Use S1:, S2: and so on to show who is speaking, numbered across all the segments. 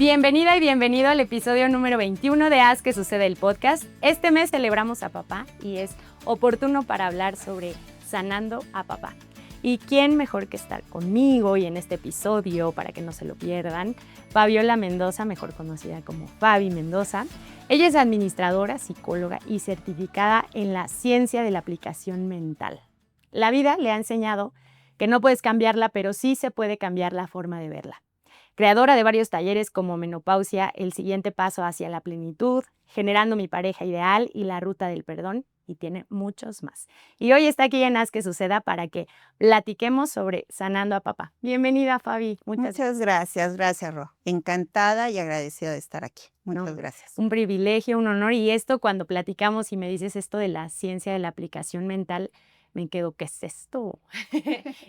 S1: Bienvenida y bienvenido al episodio número 21 de Haz que Sucede el podcast. Este mes celebramos a papá y es oportuno para hablar sobre sanando a papá. ¿Y quién mejor que estar conmigo y en este episodio, para que no se lo pierdan? Fabiola Mendoza, mejor conocida como Fabi Mendoza. Ella es administradora, psicóloga y certificada en la ciencia de la aplicación mental. La vida le ha enseñado que no puedes cambiarla, pero sí se puede cambiar la forma de verla. Creadora de varios talleres como Menopausia, el siguiente paso hacia la plenitud, Generando mi pareja ideal y la ruta del perdón, y tiene muchos más. Y hoy está aquí en Haz que Suceda para que platiquemos sobre sanando a papá. Bienvenida, Fabi.
S2: Muchas gracias, Ro. Encantada y agradecida de estar aquí. Muchas gracias.
S1: Un privilegio, un honor. Y esto, cuando platicamos y me dices esto de la ciencia de la aplicación mental, me quedo, ¿qué es esto?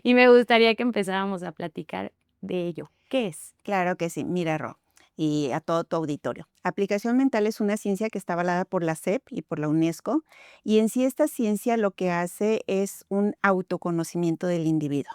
S1: Y me gustaría que empezáramos a platicar de ello. ¿Qué es?
S2: Claro que sí. Mira, Ro, y a todo tu auditorio. Aplicación mental es una ciencia que está avalada por la SEP y por la UNESCO, y en sí esta ciencia lo que hace es un autoconocimiento del individuo.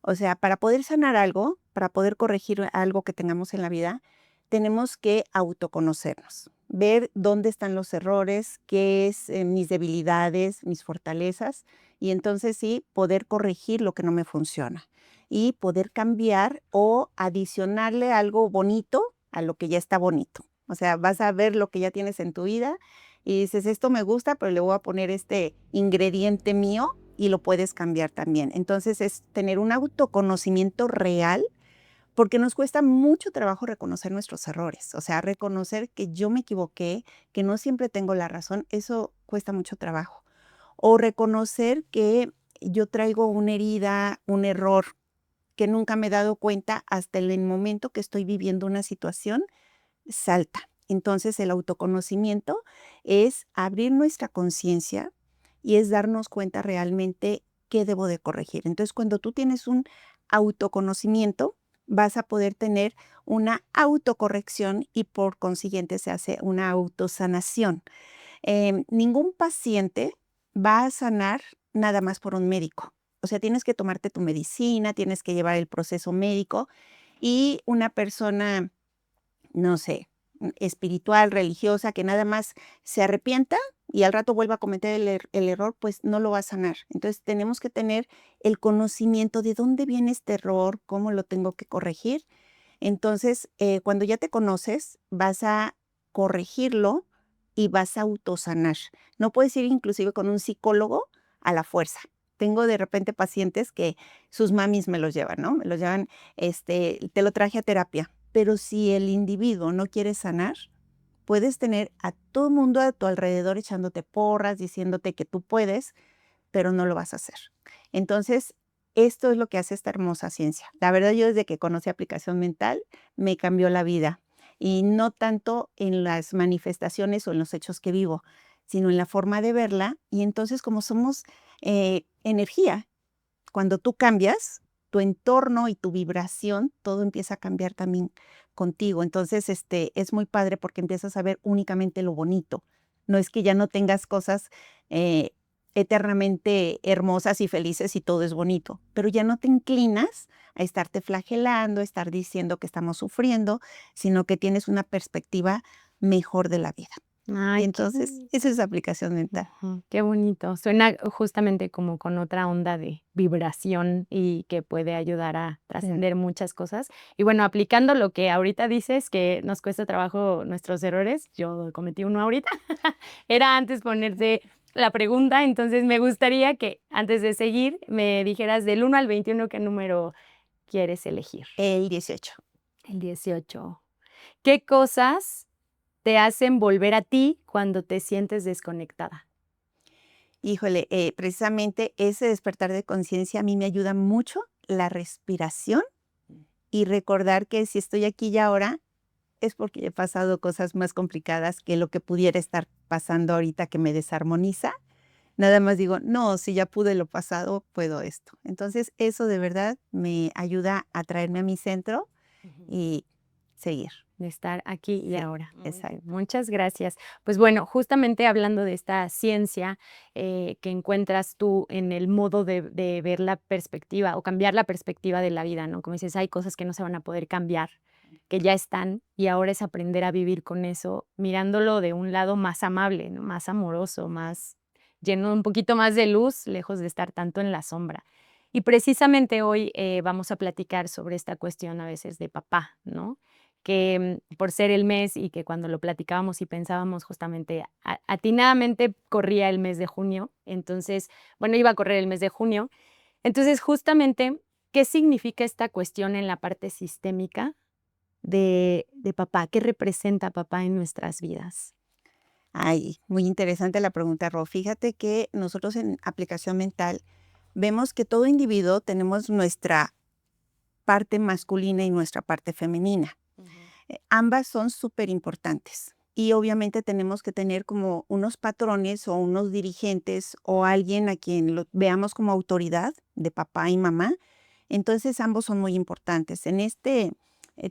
S2: O sea, para poder sanar algo, para poder corregir algo que tengamos en la vida, tenemos que autoconocernos, ver dónde están los errores, qué es mis debilidades, mis fortalezas, y entonces sí, poder corregir lo que no me funciona y poder cambiar o adicionarle algo bonito a lo que ya está bonito. O sea, vas a ver lo que ya tienes en tu vida y dices, esto me gusta, pero le voy a poner este ingrediente mío y lo puedes cambiar también. Entonces es tener un autoconocimiento real, porque nos cuesta mucho trabajo reconocer nuestros errores. O sea, reconocer que yo me equivoqué, que no siempre tengo la razón, eso cuesta mucho trabajo. O reconocer que yo traigo una herida, un error que nunca me he dado cuenta hasta el momento que estoy viviendo una situación, salta. Entonces, el autoconocimiento es abrir nuestra conciencia y es darnos cuenta realmente qué debo de corregir. Entonces, cuando tú tienes un autoconocimiento, vas a poder tener una autocorrección y por consiguiente se hace una autosanación. Ningún paciente va a sanar nada más por un médico. O sea, tienes que tomarte tu medicina, tienes que llevar el proceso médico y una persona, no sé, espiritual, religiosa, que nada más se arrepienta y al rato vuelva a cometer el error, pues no lo va a sanar. Entonces tenemos que tener el conocimiento de dónde viene este error, cómo lo tengo que corregir. Entonces, cuando ya te conoces, vas a corregirlo y vas a autosanar. No puedes ir inclusive con un psicólogo a la fuerza. Tengo de repente pacientes que sus mamis me los llevan, ¿no? Me los llevan, te lo traje a terapia. Pero si el individuo no quiere sanar, puedes tener a todo el mundo a tu alrededor echándote porras, diciéndote que tú puedes, pero no lo vas a hacer. Entonces, esto es lo que hace esta hermosa ciencia. La verdad, yo desde que conocí aplicación mental, me cambió la vida. Y no tanto en las manifestaciones o en los hechos que vivo, sino en la forma de verla. Y entonces, como somos energía, cuando tú cambias, tu entorno y tu vibración, todo empieza a cambiar también contigo. Entonces, es muy padre porque empiezas a ver únicamente lo bonito. No es que ya no tengas cosas eternamente hermosas y felices y todo es bonito, pero ya no te inclinas a estarte flagelando, a estar diciendo que estamos sufriendo, sino que tienes una perspectiva mejor de la vida.
S1: Ay,
S2: Y entonces, esa es aplicación mental.
S1: qué bonito. Suena justamente como con otra onda de vibración y que puede ayudar a trascender muchas cosas. Y bueno, aplicando lo que ahorita dices, que nos cuesta trabajo nuestros errores, yo cometí uno ahorita, era antes ponerse la pregunta, entonces me gustaría que antes de seguir me dijeras del 1 al 21 qué número quieres elegir.
S2: El 18.
S1: El 18. ¿Qué cosas te hacen volver a ti cuando te sientes desconectada?
S2: Híjole, precisamente ese despertar de conciencia a mí me ayuda mucho la respiración y recordar que si estoy aquí y ahora es porque he pasado cosas más complicadas que lo que pudiera estar pasando ahorita que me desarmoniza. Nada más digo, no, si ya pude lo pasado, puedo esto. Entonces, eso de verdad me ayuda a traerme a mi centro y seguir.
S1: De estar aquí y
S2: Sí,
S1: ahora.
S2: exacto.
S1: Muchas gracias. Pues bueno, justamente hablando de esta ciencia que encuentras tú en el modo de ver la perspectiva o cambiar la perspectiva de la vida, ¿no? Como dices, hay cosas que no se van a poder cambiar, que ya están y ahora es aprender a vivir con eso, mirándolo de un lado más amable, ¿no? Más amoroso, más lleno un poquito más de luz, lejos de estar tanto en la sombra. Y precisamente hoy vamos a platicar sobre esta cuestión a veces de papá, ¿no? Que por ser el mes y que cuando lo platicábamos y pensábamos justamente atinadamente corría el mes de junio, entonces, bueno, iba a correr el mes de junio. Entonces, justamente, ¿qué significa esta cuestión en la parte sistémica de papá? ¿Qué representa papá en nuestras vidas?
S2: Ay, muy interesante la pregunta, Ro. Fíjate que nosotros en aplicación mental vemos que todo individuo tenemos nuestra parte masculina y nuestra parte femenina.
S1: Ujú.
S2: Ambas son súper importantes. Y obviamente tenemos que tener como unos patrones o unos dirigentes o alguien a quien lo veamos como autoridad de papá y mamá. Entonces ambos son muy importantes. En este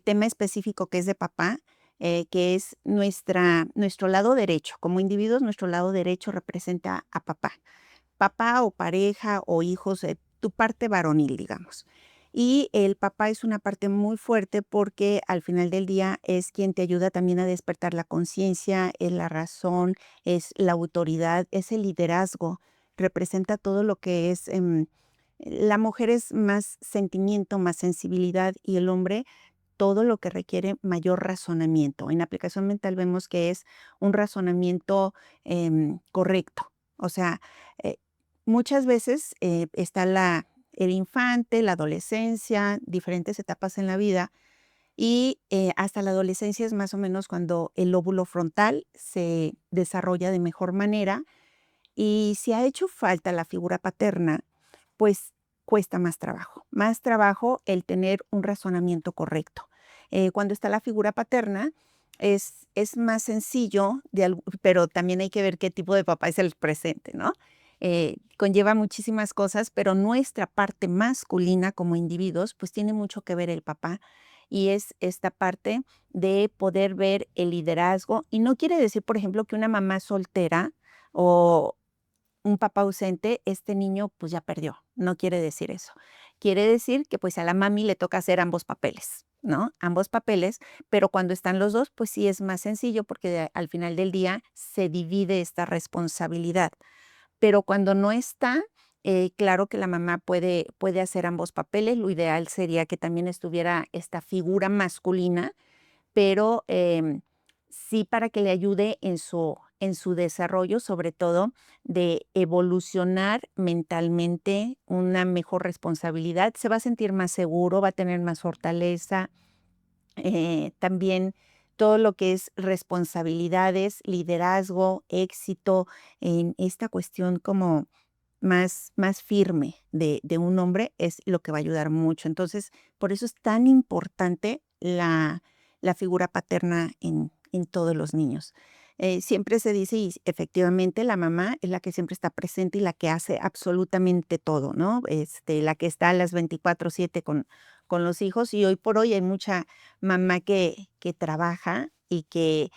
S2: tema específico que es de papá, que es nuestro lado derecho. Como individuos, nuestro lado derecho representa a papá. Papá o pareja o hijos, tu parte varonil, digamos. Y el papá es una parte muy fuerte porque al final del día es quien te ayuda también a despertar la conciencia, es la razón, es la autoridad, es el liderazgo, representa todo lo que es, la mujer es más sentimiento, más sensibilidad y el hombre todo lo que requiere mayor razonamiento. En aplicación mental vemos que es un razonamiento correcto. O sea, eh, muchas veces está el infante, la adolescencia, diferentes etapas en la vida y hasta la adolescencia es más o menos cuando el lóbulo frontal se desarrolla de mejor manera y si ha hecho falta la figura paterna, pues cuesta más trabajo el tener un razonamiento correcto. Cuando está la figura paterna, es más sencillo, pero también hay que ver qué tipo de papá es el presente, ¿no? Conlleva muchísimas cosas, pero nuestra parte masculina como individuos, pues tiene mucho que ver el papá y es esta parte de poder ver el liderazgo. Y no quiere decir, por ejemplo, que una mamá soltera o un papá ausente, este niño pues ya perdió. No quiere decir eso. Quiere decir que pues a la mami le toca hacer ambos papeles, ¿no? Ambos papeles, pero cuando están los dos, pues sí es más sencillo porque al final del día se divide esta responsabilidad. Pero cuando no está, claro que la mamá puede hacer ambos papeles. Lo ideal sería que también estuviera esta figura masculina pero sí para que le ayude en su desarrollo, sobre todo de evolucionar mentalmente, una mejor responsabilidad, se va a sentir más seguro, va a tener más fortaleza, también todo lo que es responsabilidades, liderazgo, éxito, en esta cuestión como más firme de un hombre es lo que va a ayudar mucho. Entonces, por eso es tan importante la figura paterna en todos los niños. Siempre se dice, y efectivamente la mamá es la que siempre está presente y la que hace absolutamente todo, ¿no? La que está a las 24/7 con los hijos y hoy por hoy hay mucha mamá que trabaja y que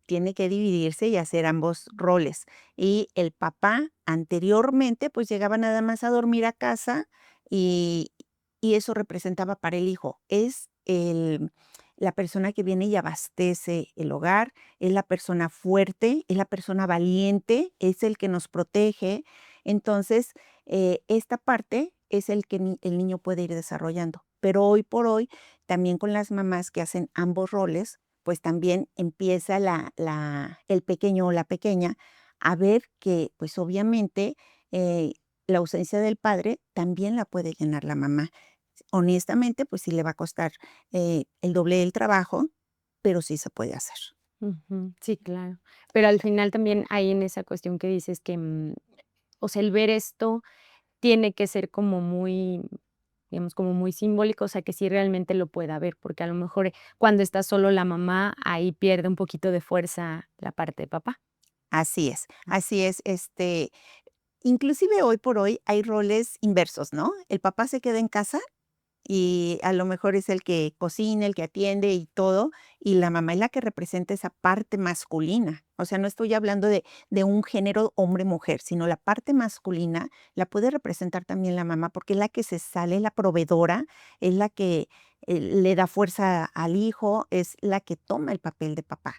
S2: tiene que dividirse y hacer ambos roles. Y el papá anteriormente, pues, llegaba nada más a dormir a casa y y eso representaba para el hijo. Es la persona que viene y abastece el hogar, es la persona fuerte, es la persona valiente, es el que nos protege. Entonces, esta parte es el que el niño puede ir desarrollando. Pero hoy por hoy, también con las mamás que hacen ambos roles, pues también empieza el pequeño o la pequeña a ver que, pues, obviamente, la ausencia del padre también la puede llenar la mamá. Honestamente, pues, sí le va a costar, el doble del trabajo, pero sí se puede hacer.
S1: Ujú, sí, claro. Pero al final también hay en esa cuestión que dices que, o sea, el ver esto tiene que ser como muy, digamos, como muy simbólico, o sea, que sí realmente lo pueda ver, porque a lo mejor cuando está solo la mamá, ahí pierde un poquito de fuerza la parte de papá.
S2: Así es, inclusive hoy por hoy hay roles inversos, ¿no? El papá se queda en casa y a lo mejor es el que cocina, el que atiende y todo, y la mamá es la que representa esa parte masculina. O sea, no estoy hablando de un género hombre-mujer, sino la parte masculina la puede representar también la mamá, porque es la que se sale, la proveedora, es la que le da fuerza al hijo, es la que toma el papel de papá.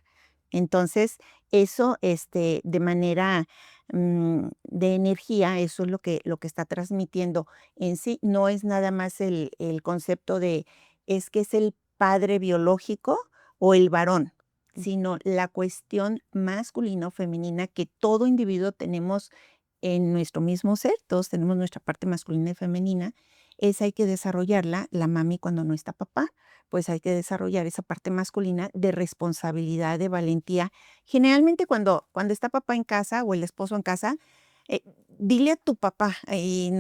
S2: Entonces, eso, de manera de energía, eso es lo que está transmitiendo en sí. No es nada más el concepto de, es que es el padre biológico o el varón, sino la cuestión masculino-femenina que todo individuo tenemos en nuestro mismo ser, todos tenemos nuestra parte masculina y femenina, esa hay que desarrollarla, la mami cuando no está papá, pues hay que desarrollar esa parte masculina de responsabilidad, de valentía. Generalmente cuando está papá en casa o el esposo en casa, eh, dile a tu papá y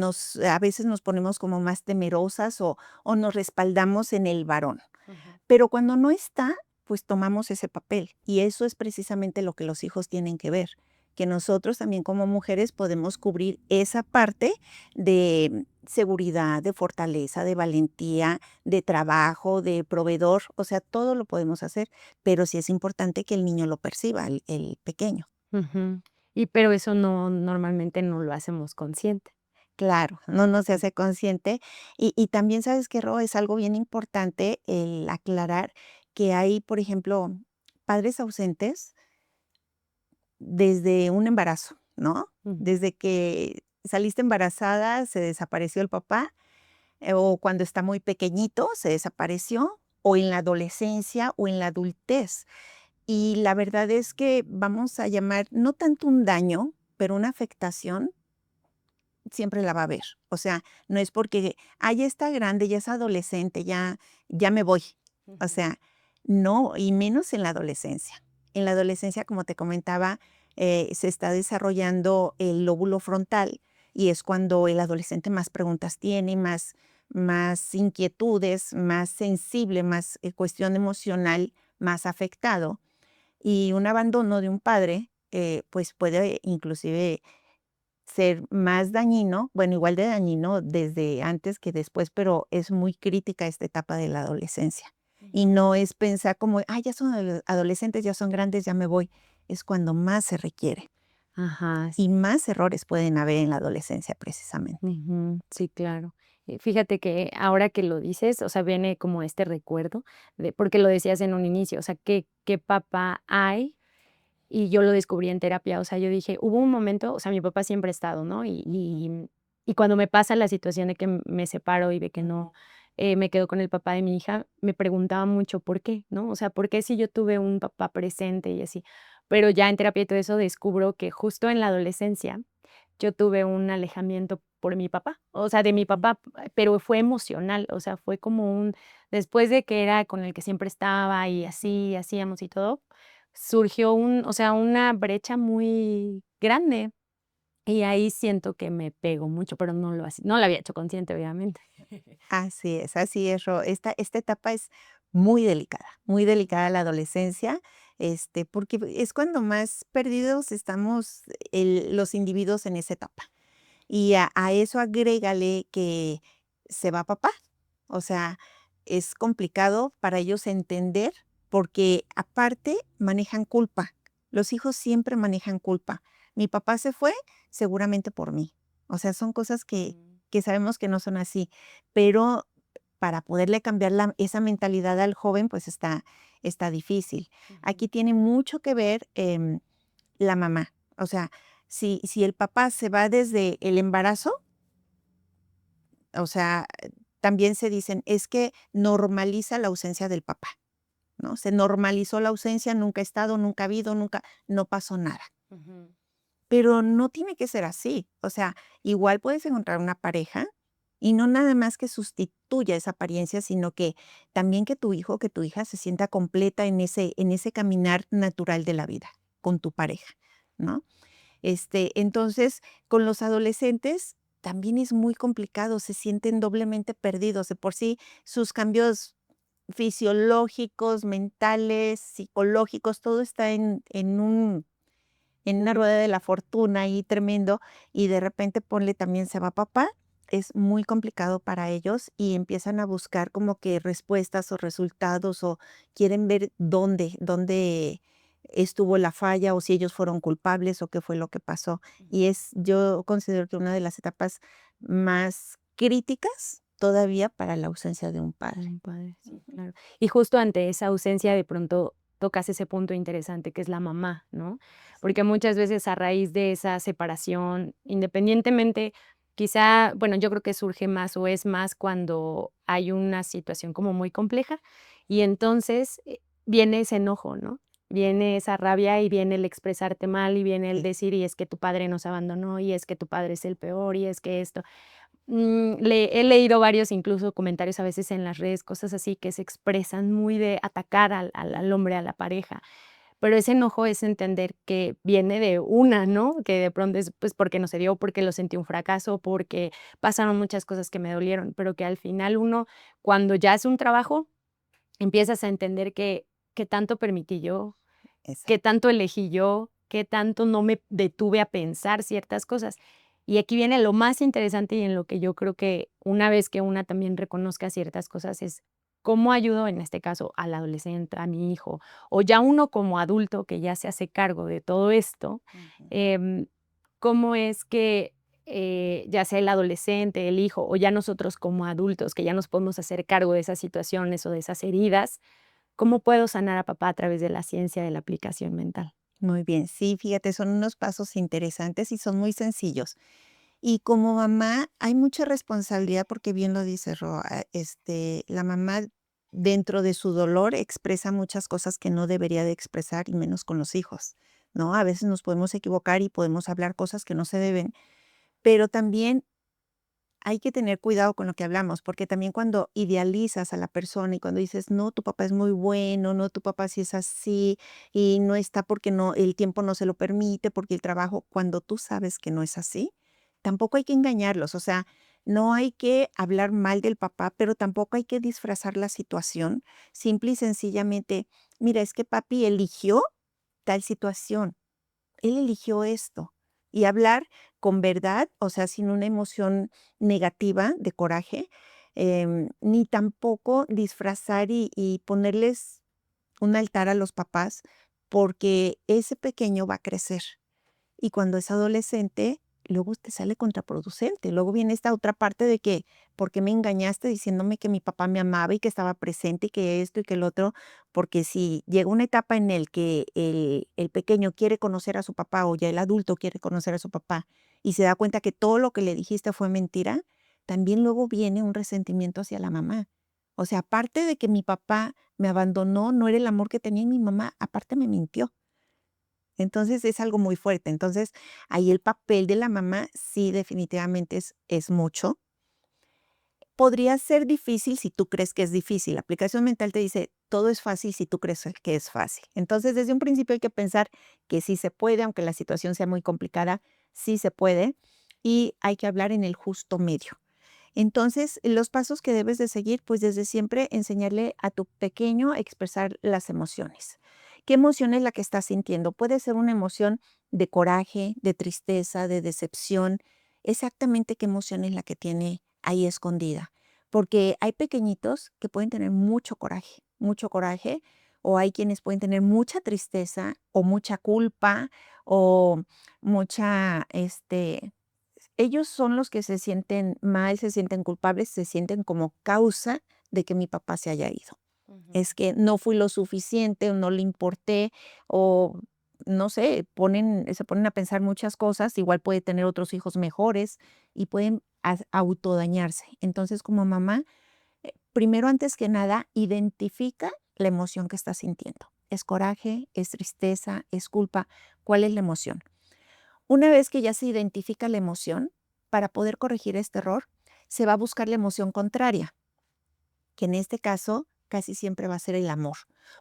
S2: a veces nos ponemos como más temerosas o nos respaldamos en el varón.
S1: Ujú.
S2: Pero cuando no está, pues tomamos ese papel y eso es precisamente lo que los hijos tienen que ver, que nosotros también como mujeres podemos cubrir esa parte de seguridad, de fortaleza, de valentía, de trabajo, de proveedor, o sea, todo lo podemos hacer, pero sí es importante que el niño lo perciba, el pequeño.
S1: Ujú. Pero eso normalmente no lo hacemos consciente.
S2: Claro, no se hace consciente. Y también, ¿sabes qué, Ro? Es algo bien importante el aclarar que hay, por ejemplo, padres ausentes desde un embarazo, ¿no?
S1: Ujú.
S2: Desde que saliste embarazada, se desapareció el papá, o cuando está muy pequeñito, se desapareció, o en la adolescencia o en la adultez. Y la verdad es que vamos a llamar, no tanto un daño, pero una afectación siempre la va a haber. O sea, no es porque, ya está grande, ya es adolescente, ya me voy. O
S1: Ujú.
S2: sea, no, y menos en la adolescencia. En la adolescencia, como te comentaba, se está desarrollando el lóbulo frontal y es cuando el adolescente más preguntas tiene, más inquietudes, más sensible, más cuestión emocional, más afectado. Y un abandono de un padre, pues puede inclusive ser más dañino, bueno, igual de dañino desde antes que después, pero es muy crítica esta etapa de la adolescencia. Y
S1: Ujú.
S2: no es pensar como, ya son adolescentes, ya son grandes, ya me voy. Es cuando más se requiere
S1: Ajá,
S2: y más errores pueden haber en la adolescencia precisamente.
S1: ujú, sí, claro. Fíjate que ahora que lo dices, o sea, viene como este recuerdo de porque lo decías en un inicio, o sea, ¿qué papá hay? Y yo lo descubrí en terapia, o sea, yo dije, hubo un momento, o sea, mi papá siempre ha estado, ¿no? Y cuando me pasa la situación de que me separo y de que no, me quedo con el papá de mi hija, me preguntaba mucho por qué, ¿no? O sea, ¿por qué si yo tuve un papá presente y así? Pero ya en terapia y todo eso descubro que justo en la adolescencia yo tuve un alejamiento por mi papá, o sea, de mi
S2: Ujú.
S1: papá, pero fue emocional, o sea, fue como después de que era con el que siempre estaba y así hacíamos y todo, surgió o sea, una brecha muy grande, y ahí siento que me pegó mucho, pero no lo había hecho consciente, obviamente.
S2: Así es, Ro. Esta etapa es muy delicada la adolescencia, porque es cuando más perdidos estamos los individuos en esa etapa. Y a eso agrégale que se va papá. O sea, es complicado para ellos entender porque aparte manejan culpa. Los hijos siempre manejan culpa. Mi papá se fue seguramente por mí. O sea, son cosas
S1: Mm,
S2: que sabemos que no son así, pero para poderle cambiar esa mentalidad al joven, pues está difícil.
S1: ujú.
S2: Aquí tiene mucho que ver la mamá. O sea, si el papá se va desde el embarazo, o sea, también se dicen, es que normaliza la ausencia del papá, ¿no? Se normalizó la ausencia, nunca ha estado, nunca ha habido, nunca, no pasó nada.
S1: Ujú.
S2: Pero no tiene que ser así. O sea, igual puedes encontrar una pareja y no nada más que sustituya esa apariencia, sino que también que tu hijo, que tu hija se sienta completa en ese caminar natural de la vida con tu pareja, ¿no? Entonces, con los adolescentes también es muy complicado, se sienten doblemente perdidos. De por sí, sus cambios fisiológicos, mentales, psicológicos, todo está en una rueda de la fortuna ahí tremendo, y de repente ponle también se va papá, es muy complicado para ellos y empiezan a buscar como que respuestas o resultados o quieren ver dónde estuvo la falla o si ellos fueron culpables o qué fue lo que pasó. Y yo considero que una de las etapas más críticas todavía para la ausencia de un padre.
S1: Un padre, sí,
S2: Ujú.
S1: claro. Y justo ante esa ausencia, de pronto tocas ese punto interesante que es la mamá, ¿no? Porque muchas veces a raíz de esa separación, independientemente, quizá, bueno, yo creo que surge más o es más cuando hay una situación como muy compleja y entonces viene ese enojo, ¿no? Viene esa rabia y viene el expresarte mal y viene el
S2: Sí.
S1: decir, y es que tu padre nos abandonó, y es que tu padre es el peor, y es que esto. He leído varios, incluso comentarios a veces en las redes, cosas así que se expresan muy de atacar al hombre, a la pareja, pero ese enojo es entender que viene de una, ¿no? Que de pronto es, pues, porque no se dio, porque lo sentí un fracaso, porque pasaron muchas cosas que me dolieron, pero que al final uno, cuando ya es un trabajo, empiezas a entender que qué tanto permití yo, qué
S2: Exacto.
S1: tanto elegí yo, qué tanto no me detuve a pensar ciertas cosas. Y aquí viene lo más interesante y en lo que yo creo que una vez que una también reconozca ciertas cosas es cómo ayudo, en este caso, al adolescente, a mi hijo, o ya uno como adulto que ya se hace cargo de todo esto,
S2: Ujú.
S1: em, cómo es que, ya sea el adolescente, el hijo, o ya nosotros como adultos, que ya nos podemos hacer cargo de esas situaciones o de esas heridas, ¿cómo puedo sanar a papá a través de la ciencia de la aplicación mental?
S2: Muy bien, sí, fíjate, son unos pasos interesantes y son muy sencillos. Y como mamá hay mucha responsabilidad porque bien lo dice Ro, la mamá dentro de su dolor expresa muchas cosas que no debería de expresar y menos con los hijos, ¿no? A veces nos podemos equivocar y podemos hablar cosas que no se deben, pero también hay que tener cuidado con lo que hablamos, porque también cuando idealizas a la persona y cuando dices: "No, tu papá es muy bueno, no, tu papá sí es así, y no está porque no el tiempo no se lo permite, porque el trabajo", cuando tú sabes que no es así, tampoco hay que engañarlos, o sea, no hay que hablar mal del papá, pero tampoco hay que disfrazar la situación, simple y sencillamente: "Mira, es que papi eligió tal situación". Él eligió esto. Y hablar con verdad, o sea, sin una emoción negativa de coraje, ni tampoco disfrazar y ponerles un altar a los papás, porque ese pequeño va a crecer. Y cuando es adolescente, luego te sale contraproducente. Luego viene esta otra parte de que, ¿por qué me engañaste diciéndome que mi papá me amaba y que estaba presente y que esto y que el otro? Porque si llega una etapa en el que el pequeño quiere conocer a su papá o ya el adulto quiere conocer a su papá y se da cuenta que todo lo que le dijiste fue mentira, también luego viene un resentimiento hacia la mamá. O sea, aparte de que mi papá me abandonó, no era el amor que tenía en mi mamá, aparte me mintió. Entonces, es algo muy fuerte. Entonces, ahí el papel de la mamá sí definitivamente es mucho. Podría ser difícil si tú crees que es difícil. La aplicación mental te dice: "Todo es fácil si tú crees que es fácil". Entonces, desde un principio hay que pensar que sí se puede, aunque la situación sea muy complicada, sí se puede, y hay que hablar en el justo medio. Entonces, los pasos que debes de seguir, pues, desde siempre enseñarle a tu pequeño a expresar las emociones. ¿Qué emoción es la que estás sintiendo? Puede ser una emoción de coraje, de tristeza, de decepción. Exactamente qué emoción es la que tiene ahí escondida. Porque hay pequeñitos que pueden tener mucho coraje, o hay quienes pueden tener mucha tristeza, o mucha culpa, o mucha, ellos son los que se sienten mal, se sienten culpables, se sienten como causa de que mi papá se haya ido.
S1: Ujú.
S2: Es que no fui lo suficiente, o no le importé, o no sé, se ponen a pensar muchas cosas, igual puede tener otros hijos mejores y pueden autodañarse. Entonces, como mamá, primero, antes que nada, identifica la emoción que estás sintiendo. ¿Es coraje? ¿Es tristeza? ¿Es culpa? ¿Cuál es la emoción? Una vez que ya se identifica la emoción, para poder corregir este error, se va a buscar la emoción contraria, que en este caso casi siempre va a ser el amor,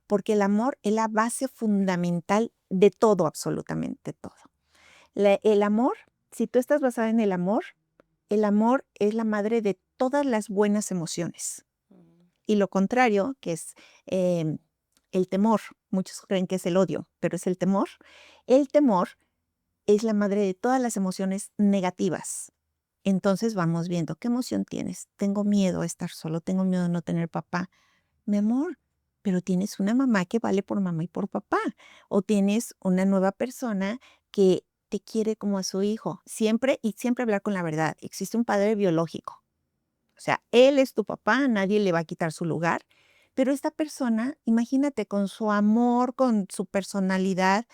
S2: porque el amor es la base fundamental de todo, absolutamente todo. El amor, si tú estás basada en el amor es la madre de todas las buenas emociones.
S1: Mm.
S2: Y lo contrario, que es el temor, muchos creen que es el odio, pero es el temor es la madre de todas las emociones negativas. Entonces vamos viendo, ¿qué emoción tienes? Tengo miedo a estar solo, tengo miedo a no tener papá. Mi amor, pero tienes una mamá que vale por mamá y por papá. O tienes una nueva persona que te quiere como a su hijo. Siempre y siempre hablar con la verdad. Existe un padre biológico. O sea, él es tu papá, nadie le va a quitar su lugar, pero esta persona, imagínate, con su amor, con su personalidad,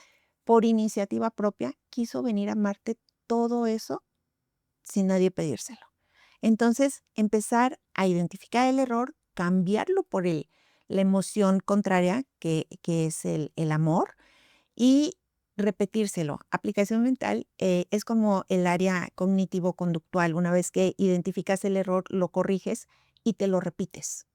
S2: por iniciativa propia, quiso venir a amarte todo eso sin nadie pedírselo. Entonces, empezar a identificar el error, cambiarlo por la emoción contraria, que es el amor, y repetírselo. Aplicación mental es como el área cognitivo-conductual. Una vez que identificas el error, lo corriges y te lo repites.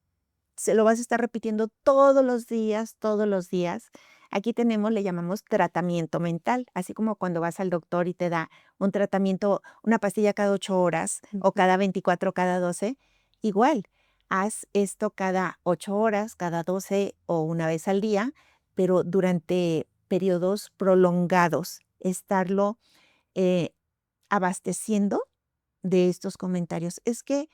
S2: Se lo vas a estar repitiendo todos los días, todos los días. Aquí tenemos, le llamamos tratamiento mental, así como cuando vas al doctor y te da un tratamiento, una pastilla cada 8 horas o cada 24, cada 12. Igual, haz esto cada 8 horas, cada 12 o una vez al día, pero durante periodos prolongados, estarlo eh, abasteciendo de estos comentarios. Es que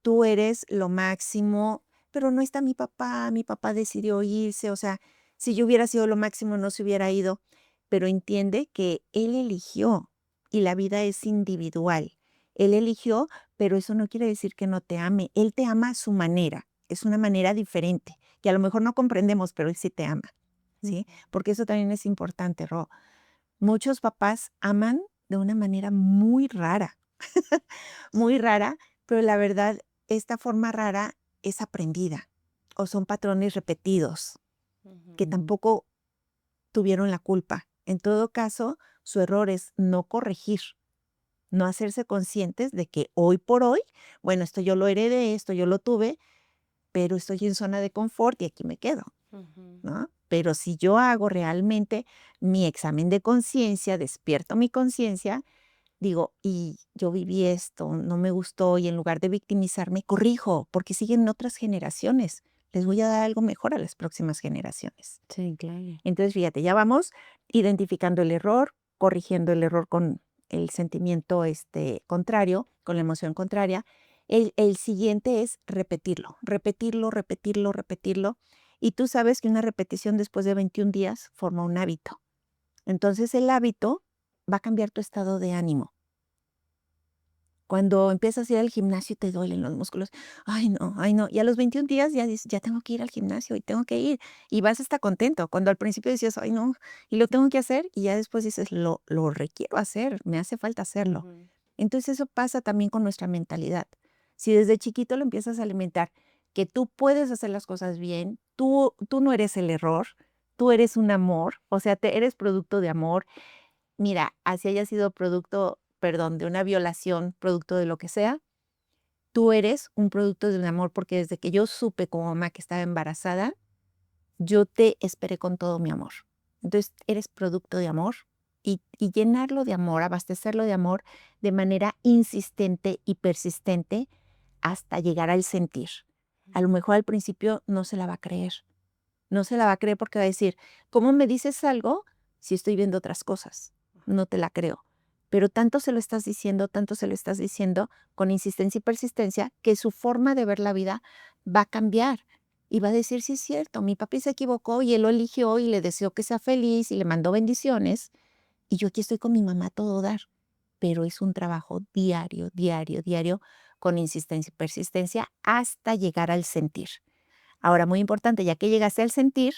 S2: tú eres lo máximo, pero no está mi papá decidió irse, o sea, si yo hubiera sido lo máximo no se hubiera ido, pero entiende que él eligió y la vida es individual. Él eligió, pero eso no quiere decir que no te ame. Él te ama a su manera, es una manera diferente, que a lo mejor no comprendemos, pero él sí te ama, ¿sí? Porque eso también es importante, Ro. Muchos papás aman de una manera muy rara, muy rara, pero la verdad, esta forma rara es aprendida o son patrones repetidos que tampoco tuvieron la culpa. En todo caso, su error es no corregir, no hacerse conscientes de que hoy por hoy, bueno, esto yo lo heredé, esto yo lo tuve, pero estoy en zona de confort y aquí me quedo, ¿no? Pero si yo hago realmente mi examen de conciencia, despierto mi conciencia, digo, y yo viví esto, no me gustó, y en lugar de victimizarme, corrijo, porque siguen otras generaciones. Les voy a dar algo mejor a las próximas generaciones.
S1: Sí, claro.
S2: Entonces, fíjate, ya vamos identificando el error, corrigiendo el error con el sentimiento contrario, con la emoción contraria. El siguiente es repetirlo, repetirlo, repetirlo, repetirlo. Y tú sabes que una repetición después de 21 días forma un hábito. Entonces, el hábito va a cambiar tu estado de ánimo. Cuando empiezas a ir al gimnasio y te duelen los músculos, ay no, y a los 21 días ya dices, ya tengo que ir al gimnasio y tengo que ir, y vas a estar contento. Cuando al principio decías, ay no, y lo tengo que hacer, y ya después dices, lo requiero hacer, me hace falta hacerlo. Entonces eso pasa también con nuestra mentalidad. Si desde chiquito lo empiezas a alimentar, que tú puedes hacer las cosas bien, tú no eres el error, tú eres un amor, o sea, eres producto de amor. Mira, así haya sido producto, perdón, de una violación, producto de lo que sea, tú eres un producto de un amor, porque desde que yo supe como mamá que estaba embarazada, yo te esperé con todo mi amor. Entonces, eres producto de amor y llenarlo de amor, abastecerlo de amor de manera insistente y persistente hasta llegar al sentir. A lo mejor al principio no se la va a creer. No se la va a creer porque va a decir, ¿cómo me dices algo si estoy viendo otras cosas? No te la creo. Pero tanto se lo estás diciendo, tanto se lo estás diciendo con insistencia y persistencia, que su forma de ver la vida va a cambiar. Y va a decir, sí es cierto, mi papi se equivocó y él lo eligió y le deseó que sea feliz y le mandó bendiciones. Y yo aquí estoy con mi mamá a todo dar. Pero es un trabajo diario, diario, diario, con insistencia y persistencia hasta llegar al sentir. Ahora, muy importante, ya que llegaste al sentir,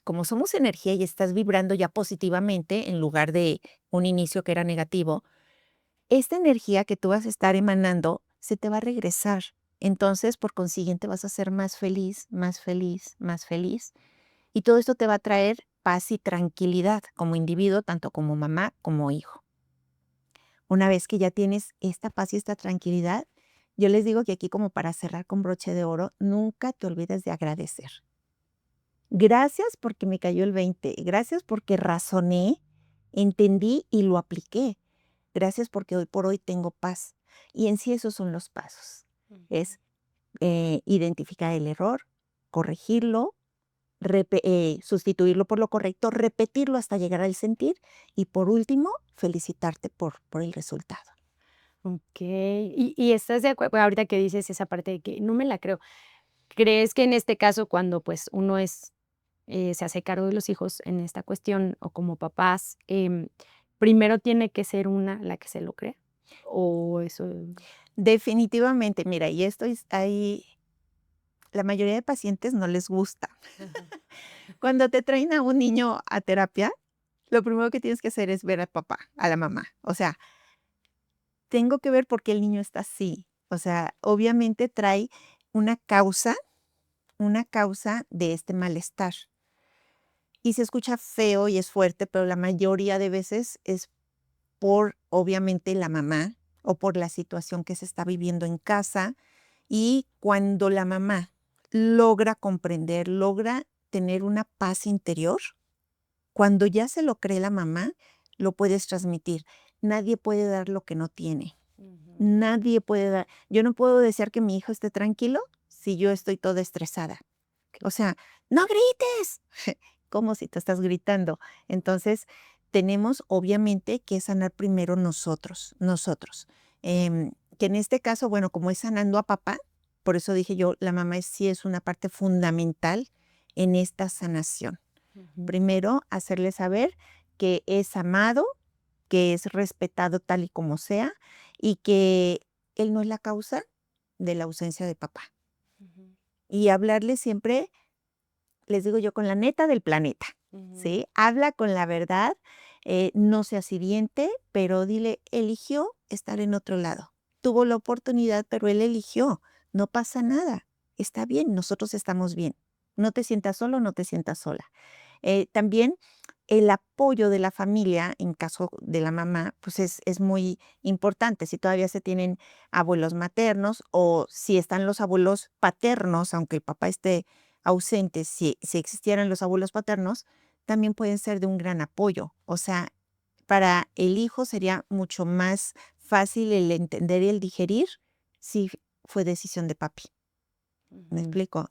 S2: como somos energía y estás vibrando ya positivamente en lugar de un inicio que era negativo, esta energía que tú vas a estar emanando se te va a regresar. Entonces, por consiguiente, vas a ser más feliz, más feliz, más feliz. Y todo esto te va a traer paz y tranquilidad como individuo, tanto como mamá como hijo. Una vez que ya tienes esta paz y esta tranquilidad, yo les digo que aquí, como para cerrar con broche de oro, nunca te olvides de agradecer. Gracias porque me cayó el 20. Gracias porque razoné, entendí y lo apliqué. Gracias porque hoy por hoy tengo paz. Y en sí esos son los pasos. Es identificar el error, corregirlo, sustituirlo por lo correcto, repetirlo hasta llegar al sentir y por último, felicitarte por el resultado.
S1: Y estás de acuerdo, ahorita que dices esa parte de que no me la creo, ¿crees que en este caso cuando, pues, uno se hace cargo de los hijos en esta cuestión o como papás, primero tiene que ser una la que se lo crea? O eso.
S2: Definitivamente, mira, y esto es ahí, la mayoría de pacientes no les gusta.
S1: Ajá.
S2: Cuando te traen a un niño a terapia, lo primero que tienes que hacer es ver al papá, a la mamá. O sea, tengo que ver por qué el niño está así. O sea, obviamente trae una causa, una causa de este malestar. Y se escucha feo y es fuerte, pero la mayoría de veces es por, obviamente, la mamá o por la situación que se está viviendo en casa. Y cuando la mamá logra comprender, logra tener una paz interior, cuando ya se lo cree la mamá, lo puedes transmitir. Nadie puede dar lo que no tiene.
S1: Ujú.
S2: Nadie puede dar. Yo no puedo desear que mi hijo esté tranquilo si yo estoy toda estresada. O sea, no grites. Como si te estás gritando. Entonces, tenemos obviamente que sanar primero nosotros. Que en este caso, bueno, como es sanando a papá, por eso dije yo, la mamá sí es una parte fundamental en esta sanación.
S1: Ujú.
S2: Primero, hacerle saber que es amado, que es respetado tal y como sea, y que él no es la causa de la ausencia de papá.
S1: Ujú.
S2: Y hablarle siempre, les digo yo, con la neta del planeta,
S1: Ujú.
S2: ¿sí? Habla con la verdad, no seas hiriente, pero dile, eligió estar en otro lado. Tuvo la oportunidad, pero él eligió. No pasa nada. Está bien, nosotros estamos bien. No te sientas solo, no te sientas sola. También el apoyo de la familia, en caso de la mamá, pues es muy importante. Si todavía se tienen abuelos maternos o si están los abuelos paternos, aunque el papá esté ausente, si existieran los abuelos paternos, también pueden ser de un gran apoyo. O sea, para el hijo sería mucho más fácil el entender y el digerir si fue decisión de papi. ¿Me
S1: Ujú.
S2: explico?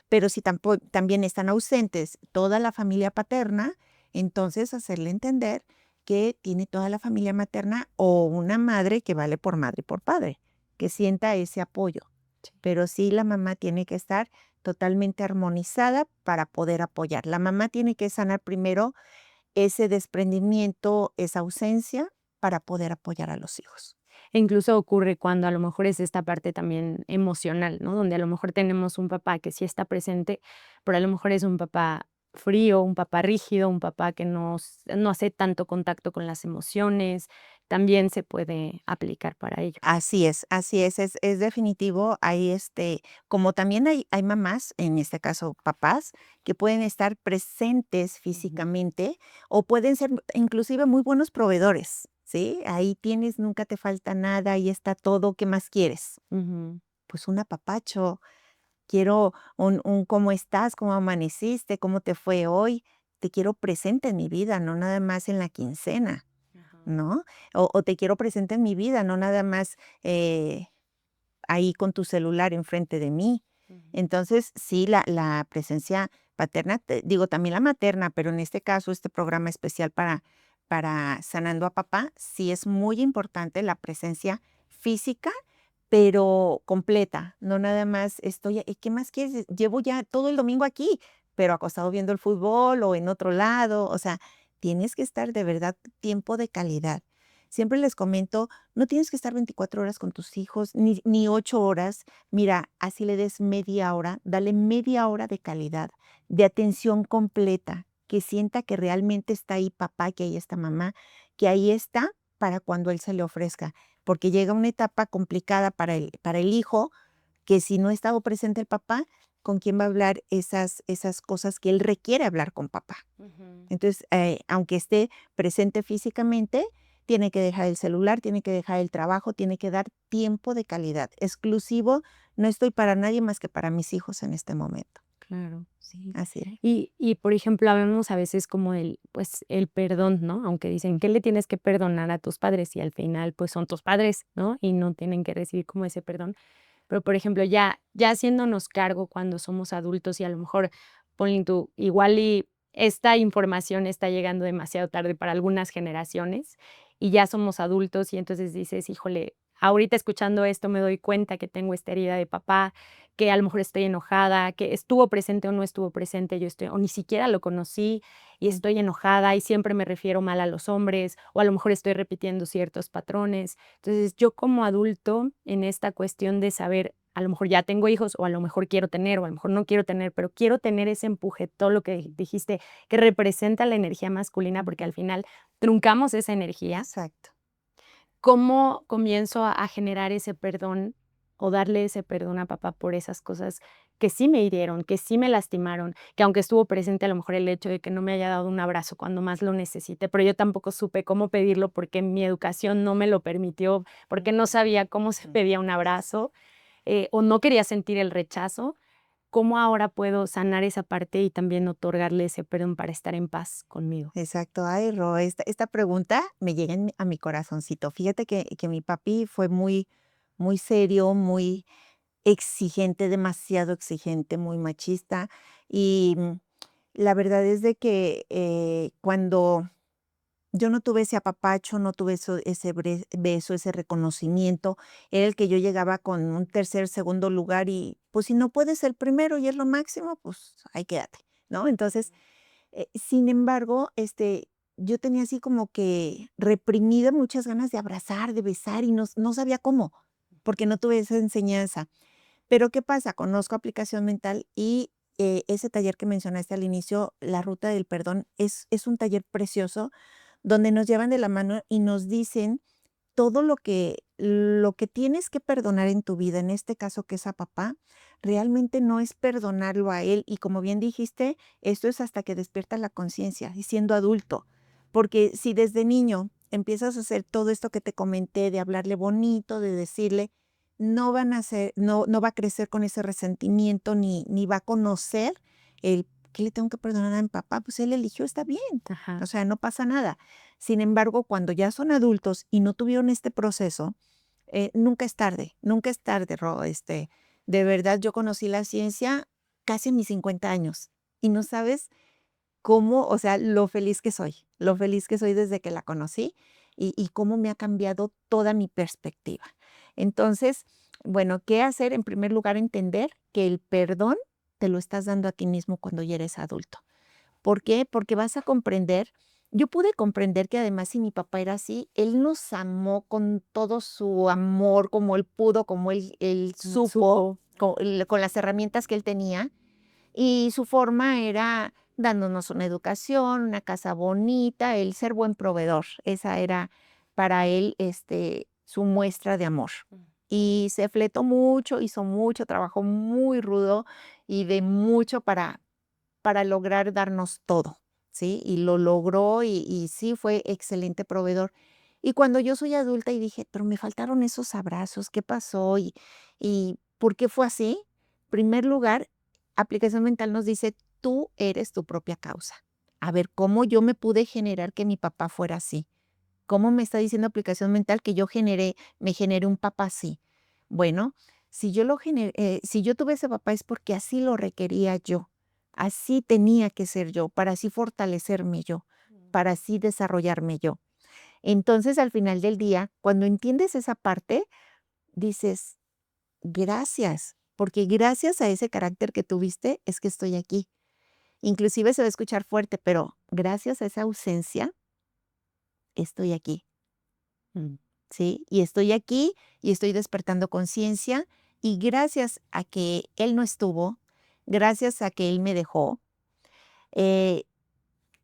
S2: Pero si también están ausentes toda la familia paterna, entonces hacerle entender que tiene toda la familia materna o una madre que vale por madre y por padre, que sienta ese apoyo.
S1: Sí.
S2: Pero sí la mamá tiene que estar totalmente armonizada para poder apoyar. La mamá tiene que sanar primero ese desprendimiento, esa ausencia, para poder apoyar a los hijos.
S1: E incluso ocurre cuando a lo mejor es esta parte también emocional, ¿no? Donde a lo mejor tenemos un papá que sí está presente, pero a lo mejor es un papá frío, un papá rígido, un papá que no hace tanto contacto con las emociones, también se puede aplicar para ello.
S2: Así es definitivo. Hay, como también hay mamás, en este caso papás, que pueden estar presentes
S1: Ujú.
S2: físicamente o pueden ser inclusive muy buenos proveedores, ¿sí? Ahí tienes, nunca te falta nada, ahí está todo, ¿qué más quieres?
S1: Ujú.
S2: Pues un apapacho, quiero un ¿cómo estás? ¿Cómo amaneciste? ¿Cómo te fue hoy? Te quiero presente en mi vida, no nada más en la quincena.
S1: Ajá.
S2: ¿No? O te quiero presente en mi vida, no nada más, ahí con tu celular enfrente de mí.
S1: Ujú.
S2: Entonces, sí, la presencia paterna, te digo, también la materna, pero en este caso, este programa especial para Sanando a Papá, sí es muy importante la presencia física, pero completa, no nada más estoy, ¿qué más quieres? Llevo ya todo el domingo aquí, pero acostado viendo el fútbol o en otro lado, o sea, tienes que estar de verdad tiempo de calidad. Siempre les comento, no tienes que estar 24 horas con tus hijos, ni 8 horas. Mira, así le des media hora, dale media hora de calidad, de atención completa, que sienta que realmente está ahí papá, que ahí está mamá, que ahí está para cuando él se le ofrezca. Porque llega una etapa complicada para el hijo, que si no ha estado presente el papá, ¿con quién va a hablar esas cosas que él requiere hablar con papá?
S1: Ujú.
S2: Entonces, aunque esté presente físicamente, tiene que dejar el celular, tiene que dejar el trabajo, tiene que dar tiempo de calidad, exclusivo. No estoy para nadie más que para mis hijos en este momento.
S1: Claro, sí.
S2: Así es.
S1: Y, por ejemplo, hablamos a veces como el, pues, el perdón, ¿no? Aunque dicen: "¿Qué le tienes que perdonar a tus padres?", y al final, pues, son tus padres, ¿no? Y no tienen que recibir como ese perdón. Pero, por ejemplo, ya haciéndonos cargo cuando somos adultos y a lo mejor, ponle tú, igual y esta información está llegando demasiado tarde para algunas generaciones, y ya somos adultos, y entonces dices: "Híjole, ahorita escuchando esto me doy cuenta que tengo esta herida de papá, que a lo mejor estoy enojada, que estuvo presente o no estuvo presente, o ni siquiera lo conocí y estoy enojada y siempre me refiero mal a los hombres, o a lo mejor estoy repitiendo ciertos patrones. Entonces, yo como adulto, en esta cuestión de saber, a lo mejor ya tengo hijos, o a lo mejor quiero tener, o a lo mejor no quiero tener, pero quiero tener ese empuje, todo lo que dijiste, que representa la energía masculina, porque al final truncamos esa energía.
S2: Exacto.
S1: ¿Cómo comienzo a generar ese perdón o darle ese perdón a papá por esas cosas que sí me hirieron, que sí me lastimaron, que aunque estuvo presente a lo mejor el hecho de que no me haya dado un abrazo cuando más lo necesité, pero yo tampoco supe cómo pedirlo porque mi educación no me lo permitió, porque no sabía cómo se pedía un abrazo, o no quería sentir el rechazo? ¿Cómo ahora puedo sanar esa parte y también otorgarle ese perdón para estar en paz conmigo?
S2: Exacto. Ay, Ro, esta pregunta me llega a mi corazoncito. Fíjate que mi papi fue muy serio, muy exigente, demasiado exigente, muy machista. Y la verdad es de que cuando yo no tuve ese apapacho, no tuve ese beso, ese reconocimiento, era el que yo llegaba con un tercer, segundo lugar y pues si no puedes el primero y es lo máximo, pues ahí quédate, ¿no? Entonces, sin embargo, yo tenía así como que reprimida muchas ganas de abrazar, de besar y no sabía cómo, porque no tuve esa enseñanza. Pero, ¿qué pasa? Conozco aplicación mental y ese taller que mencionaste al inicio, La Ruta del Perdón, es un taller precioso donde nos llevan de la mano y nos dicen todo lo que tienes que perdonar en tu vida, en este caso que es a papá, realmente no es perdonarlo a él. Y como bien dijiste, esto es hasta que despierta la conciencia y siendo adulto. Porque si desde niño empiezas a hacer todo esto que te comenté, de hablarle bonito, de decirle, no va a crecer con ese resentimiento, ni va a conocer el ¿qué le tengo que perdonar a mi papá? Pues él eligió, está bien.
S1: Ajá.
S2: O sea, no pasa nada. Sin embargo, cuando ya son adultos y no tuvieron este proceso, nunca es tarde, Ro. De verdad, yo conocí la ciencia casi a mis 50 años y no sabes cómo, o sea, lo feliz que soy desde que la conocí y cómo me ha cambiado toda mi perspectiva. Entonces, bueno, ¿qué hacer? En primer lugar, entender que el perdón te lo estás dando a ti mismo cuando ya eres adulto. ¿Por qué? Porque vas a comprender. Yo pude comprender que además si mi papá era así, él nos amó con todo su amor, como él pudo, como él supo,
S1: Supo.
S2: con las herramientas que él tenía. Y su forma era dándonos una educación, una casa bonita, el ser buen proveedor. Esa era para él, su muestra de amor. Y se fletó mucho, hizo mucho, trabajó muy rudo y de mucho para lograr darnos todo, ¿sí? Y lo logró y sí fue excelente proveedor. Y cuando yo soy adulta y dije: "Pero me faltaron esos abrazos, ¿qué pasó? ¿Y por qué fue así?". Primer lugar, aplicación mental nos dice: "Tú eres tu propia causa". A ver, ¿cómo yo me pude generar que mi papá fuera así? ¿Cómo me está diciendo aplicación mental que me generé un papá así? Bueno, si yo tuve ese papá es porque así lo requería yo. Así tenía que ser yo, para así fortalecerme yo, para así desarrollarme yo. Entonces, al final del día, cuando entiendes esa parte, dices: "Gracias, porque gracias a ese carácter que tuviste es que estoy aquí". Inclusive se va a escuchar fuerte, pero gracias a esa ausencia, estoy aquí.
S1: Mm.
S2: ¿Sí? Y estoy aquí y estoy despertando conciencia y gracias a que él no estuvo, gracias a que él me dejó, eh,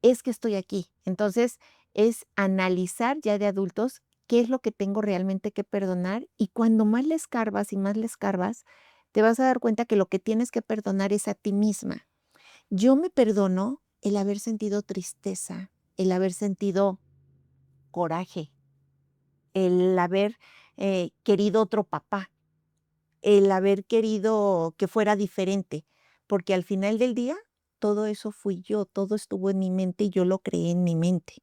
S2: es que estoy aquí. Entonces, es analizar ya de adultos qué es lo que tengo realmente que perdonar y cuando más le escarbas y más le escarbas, te vas a dar cuenta que lo que tienes que perdonar es a ti misma. Yo me perdono el haber sentido tristeza, el haber sentido coraje, el haber querido otro papá, el haber querido que fuera diferente, porque al final del día todo eso fui yo, todo estuvo en mi mente y yo lo creé en mi mente.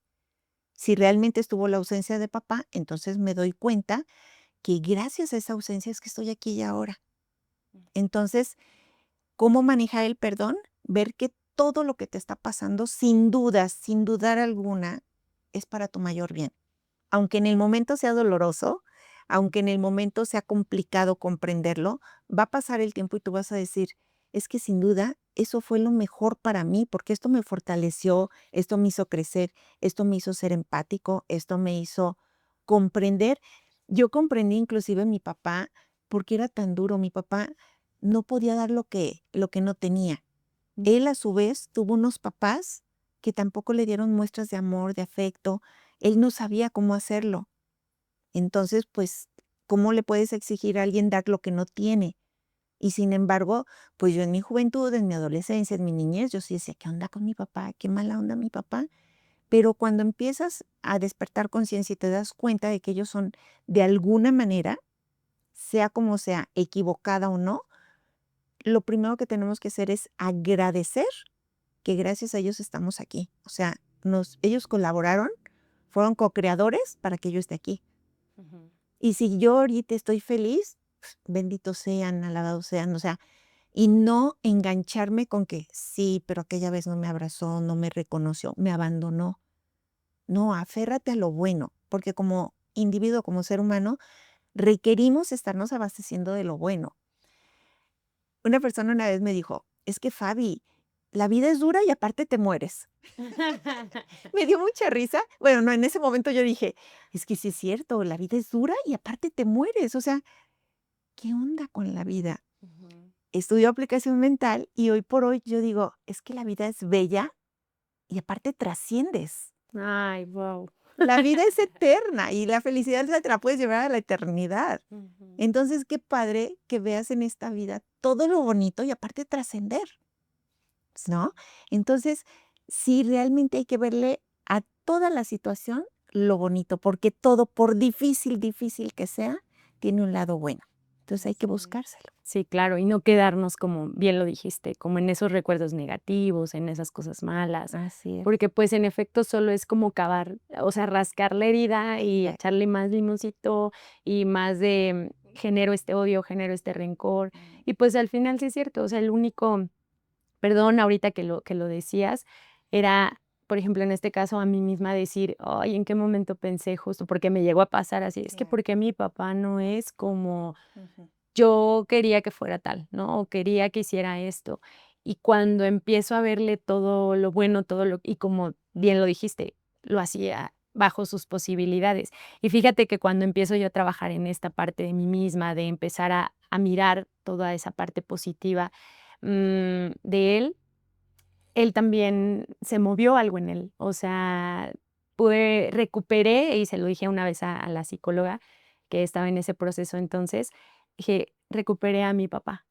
S2: Si realmente estuvo la ausencia de papá, entonces me doy cuenta que gracias a esa ausencia es que estoy aquí y ahora. Entonces, ¿cómo manejar el perdón? Ver que todo lo que te está pasando, sin dudas, sin dudar alguna, es para tu mayor bien. Aunque en el momento sea doloroso, aunque en el momento sea complicado comprenderlo, va a pasar el tiempo y tú vas a decir, es que sin duda eso fue lo mejor para mí, porque esto me fortaleció, esto me hizo crecer, esto me hizo ser empático, esto me hizo comprender. Yo comprendí inclusive a mi papá porque era tan duro. Mi papá no podía dar lo que no tenía. Él a su vez tuvo unos papás que tampoco le dieron muestras de amor, de afecto. Él no sabía cómo hacerlo. Entonces, pues, ¿cómo le puedes exigir a alguien dar lo que no tiene? Y sin embargo, pues yo en mi juventud, en mi adolescencia, en mi niñez, yo sí decía, ¿qué onda con mi papá? ¿Qué mala onda mi papá? Pero cuando empiezas a despertar conciencia y te das cuenta de que ellos son de alguna manera, sea como sea, equivocada o no, lo primero que tenemos que hacer es agradecer que gracias a ellos estamos aquí. O sea, ellos colaboraron, fueron co-creadores para que yo esté aquí.
S1: Ujú.
S2: Y si yo ahorita estoy feliz, benditos sean, alabados sean, o sea, y no engancharme con que sí, pero aquella vez no me abrazó, no me reconoció, me abandonó. No, aférrate a lo bueno, porque como individuo, como ser humano, requerimos estarnos abasteciendo de lo bueno. Una persona una vez me dijo, es que Fabi, la vida es dura y aparte te mueres. Me dio mucha risa. Bueno, no, en ese momento yo dije, es que sí es cierto, la vida es dura y aparte te mueres. O sea, ¿qué onda con la vida?
S1: Ujú.
S2: Estudio aplicación mental y hoy por hoy yo digo, es que la vida es bella y aparte trasciendes.
S1: Ay, wow.
S2: La vida es eterna y la felicidad te la puedes llevar a la eternidad.
S1: Ujú.
S2: Entonces, qué padre que veas en esta vida todo lo bonito y aparte trascender, ¿no? Entonces, sí, realmente hay que verle a toda la situación lo bonito, porque todo, por difícil que sea, tiene un lado bueno. Entonces hay que
S1: Así es.
S2: buscárselo.
S1: Sí, claro, y no quedarnos como bien lo dijiste, como en esos recuerdos negativos, en esas cosas malas,
S2: Así es.
S1: porque pues en efecto solo es como cavar, o sea, rascar la herida y
S2: Exacto.
S1: echarle más limoncito y más de genero este odio, genero este rencor. Y pues al final sí es cierto, o sea, el único perdón, ahorita que lo decías, era, por ejemplo, en este caso, a mí misma decir: "Ay, ¿en qué momento pensé?", justo porque me llegó a pasar así, es que,
S2: Claro.
S1: ¿por qué mi papá no es como
S2: Ujú.
S1: yo quería que fuera tal, ¿no? O quería que hiciera esto. Y cuando empiezo a verle todo lo bueno, todo lo y como bien lo dijiste, lo hacía bajo sus posibilidades. Y fíjate que cuando empiezo yo a trabajar en esta parte de mí misma, de empezar a mirar toda esa parte positiva, de él también se movió algo en él. O sea, recuperé, y se lo dije una vez a la psicóloga que estaba en ese proceso entonces, dije: "Recuperé a mi papá".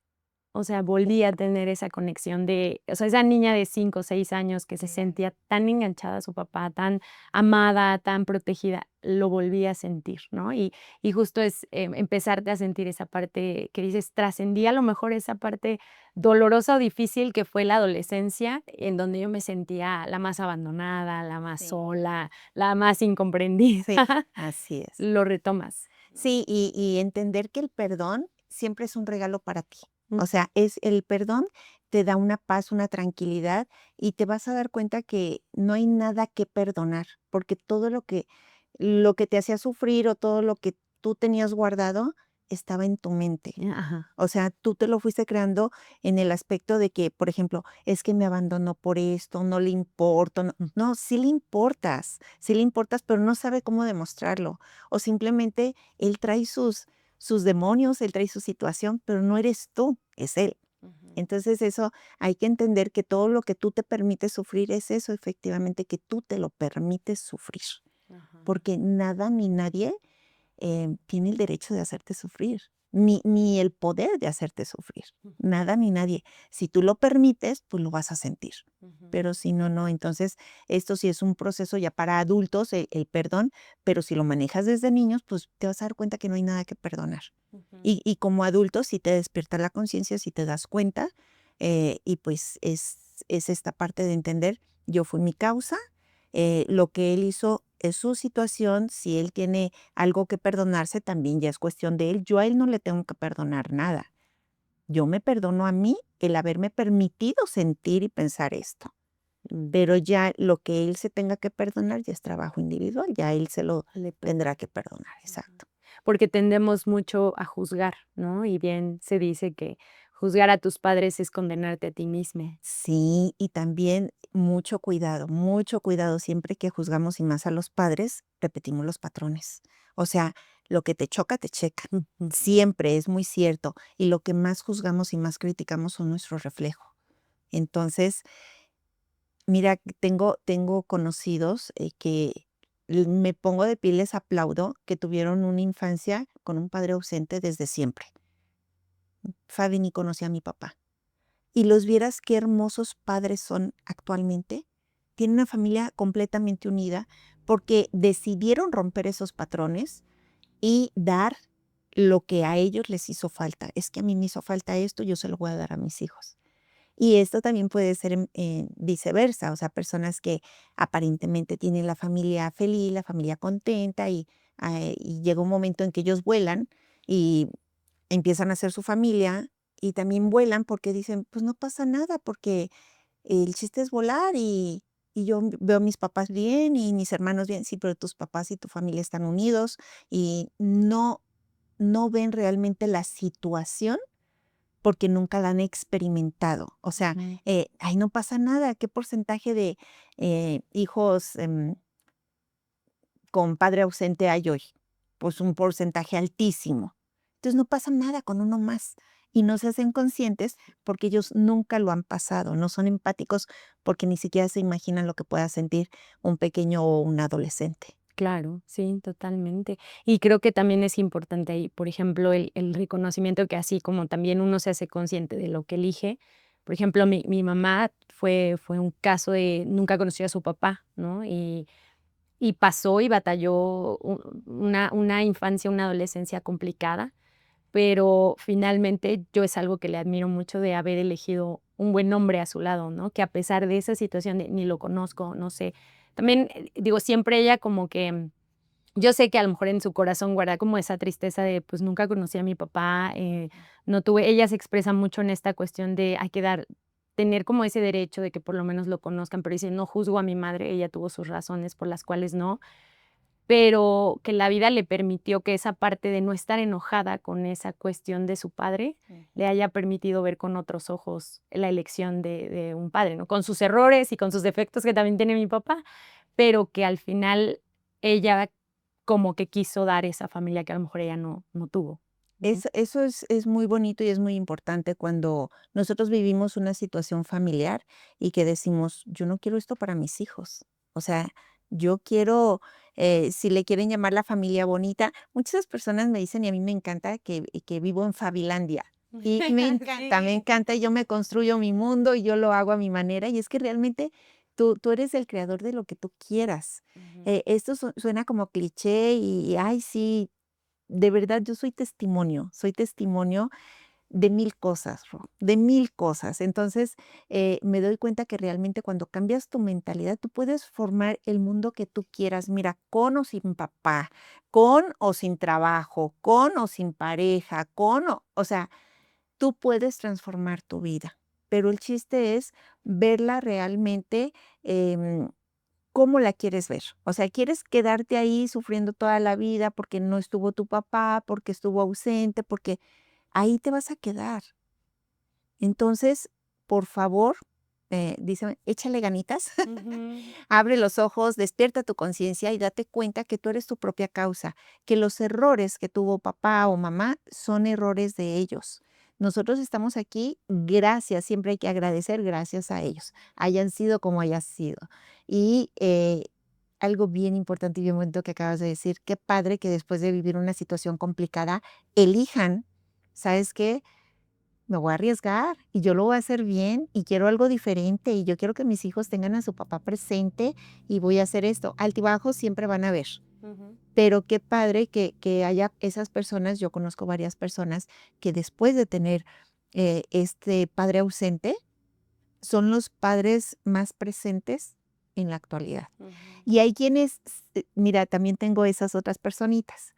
S1: O sea, volví a tener esa conexión de, o sea, esa niña de 5 o 6 años que se
S2: Claro.
S1: sentía tan enganchada a su papá, tan amada, tan protegida, lo volví a sentir, ¿no? Y justo es, empezarte a sentir esa parte que dices, trascendí a lo mejor esa parte dolorosa o difícil que fue la adolescencia, en donde yo me sentía la más abandonada, la más
S2: Sí.
S1: sola, la más incomprendida.
S2: Sí, así es.
S1: Lo retomas.
S2: Sí, y entender que el perdón siempre es un regalo para ti.
S1: Mm.
S2: O sea, el perdón te da una paz, una tranquilidad, y te vas a dar cuenta que no hay nada que perdonar, porque todo lo que te hacía sufrir o todo lo que tú tenías guardado estaba en tu mente.
S1: Ajá.
S2: O sea, tú te lo fuiste creando en el aspecto de que, por ejemplo, es que me abandonó por esto, no le importo. No, no, sí le importas, pero no sabe cómo demostrarlo. O simplemente él trae sus demonios, él trae su situación, pero no eres tú, es él.
S1: Ujú.
S2: Entonces eso hay que entender que todo lo que tú te permites sufrir es eso, efectivamente, que tú te lo permites sufrir.
S1: Ajá.
S2: Porque nada ni nadie tiene el derecho de hacerte sufrir, ni el poder de hacerte sufrir.
S1: Ujú.
S2: Nada ni nadie. Si tú lo permites, pues lo vas a sentir.
S1: Ujú.
S2: Pero si no, no. Entonces, esto sí es un proceso ya para adultos, el perdón, pero si lo manejas desde niños, pues te vas a dar cuenta que no hay nada que perdonar.
S1: Ujú.
S2: Y como adulto, si te despierta la conciencia, si te das cuenta, y pues es esta parte de entender, yo fui mi causa, lo que él hizo es su situación, si él tiene algo que perdonarse, también ya es cuestión de él, yo a él no le tengo que perdonar nada. Yo me perdono a mí el haberme permitido sentir y pensar esto,
S1: Mm.
S2: pero ya lo que él se tenga que perdonar ya es trabajo individual, ya él se lo
S1: Le toca.
S2: tendrá que perdonar,
S1: Ujú.
S2: exacto.
S1: porque tendemos mucho a juzgar, ¿no? Y bien se dice que juzgar a tus padres es condenarte a ti misma.
S2: Sí, y también mucho cuidado siempre que juzgamos y más a los padres, repetimos los patrones. O sea, lo que te choca, te checa.
S1: Ujú.
S2: Siempre es muy cierto. Y lo que más juzgamos y más criticamos son nuestro reflejo. Entonces, mira, tengo conocidos que me pongo de pie y les aplaudo que tuvieron una infancia con un padre ausente desde siempre. Fabi ni conocía a mi papá. Y los vieras qué hermosos padres son actualmente. Tienen una familia completamente unida porque decidieron romper esos patrones y dar lo que a ellos les hizo falta. Es que a mí me hizo falta esto, yo se lo voy a dar a mis hijos. Y esto también puede ser viceversa, o sea, personas que aparentemente tienen la familia feliz, la familia contenta y llega un momento en que ellos vuelan y empiezan a hacer su familia y también vuelan porque dicen, pues no pasa nada, porque el chiste es volar y yo veo a mis papás bien y mis hermanos bien, sí, pero tus papás y tu familia están unidos y no ven realmente la situación porque nunca la han experimentado. O sea,
S1: Ujú.
S2: ay, no pasa nada, ¿qué porcentaje de hijos con padre ausente hay hoy? Pues un porcentaje altísimo. Entonces no pasa nada con uno más. Y no se hacen conscientes porque ellos nunca lo han pasado, no son empáticos porque ni siquiera se imaginan lo que pueda sentir un pequeño o un adolescente.
S1: Claro, sí, totalmente. Y creo que también es importante ahí, por ejemplo, el reconocimiento que así como también uno se hace consciente de lo que elige. Por ejemplo, mi mamá fue un caso de nunca conoció a su papá, ¿no? Y pasó y batalló una infancia, una adolescencia complicada, pero finalmente yo es algo que le admiro mucho de haber elegido un buen hombre a su lado, ¿no? Que a pesar de esa situación de ni lo conozco, no sé. También, digo, siempre ella como que yo sé que a lo mejor en su corazón guarda como esa tristeza de, pues, nunca conocí a mi papá, no tuve ella se expresa mucho en esta cuestión de hay que tener como ese derecho de que por lo menos lo conozcan, pero dice: "No juzgo a mi madre, ella tuvo sus razones por las cuales no", pero que la vida le permitió que esa parte de no estar enojada con esa cuestión de su padre, le haya permitido ver con otros ojos la elección de un padre, ¿no? Con sus errores y con sus defectos que también tiene mi papá, pero que al final ella como que quiso dar esa familia que a lo mejor ella no tuvo. Ujú.
S2: Eso es muy bonito y es muy importante cuando nosotros vivimos una situación familiar y que decimos, yo no quiero esto para mis hijos. O sea, yo quiero, si le quieren llamar la familia bonita, muchas personas me dicen y a mí me encanta que vivo en Fabilandia. Y me
S1: Sí.
S2: encanta, y yo me construyo mi mundo y yo lo hago a mi manera. Y es que realmente tú eres el creador de lo que tú quieras.
S1: Ujú.
S2: Esto suena como cliché ay, sí, de verdad, yo soy testimonio de 1000 cosas, de 1000 cosas. Entonces, me doy cuenta que realmente cuando cambias tu mentalidad, tú puedes formar el mundo que tú quieras. Mira, con o sin papá, con o sin trabajo, con o sin pareja, o sea, tú puedes transformar tu vida. Pero el chiste es verla realmente, ¿cómo la quieres ver? O sea, ¿quieres quedarte ahí sufriendo toda la vida porque no estuvo tu papá, porque estuvo ausente, porque ahí te vas a quedar? Entonces, por favor, dice, échale ganitas,
S1: Ujú.
S2: abre los ojos, despierta tu conciencia y date cuenta que tú eres tu propia causa, que los errores que tuvo papá o mamá son errores de ellos. Nosotros estamos aquí gracias, siempre hay que agradecer gracias a ellos, hayan sido como hayan sido. Y algo bien importante y bien bonito que acabas de decir, qué padre que después de vivir una situación complicada, elijan, ¿sabes qué? Me voy a arriesgar y yo lo voy a hacer bien y quiero algo diferente y yo quiero que mis hijos tengan a su papá presente y voy a hacer esto. Altibajos siempre van a haber,
S1: Ujú.
S2: pero qué padre que haya esas personas, yo conozco varias personas que después de tener este padre ausente, son los padres más presentes en la actualidad.
S1: Ujú.
S2: Y hay quienes, mira, también tengo esas otras personitas.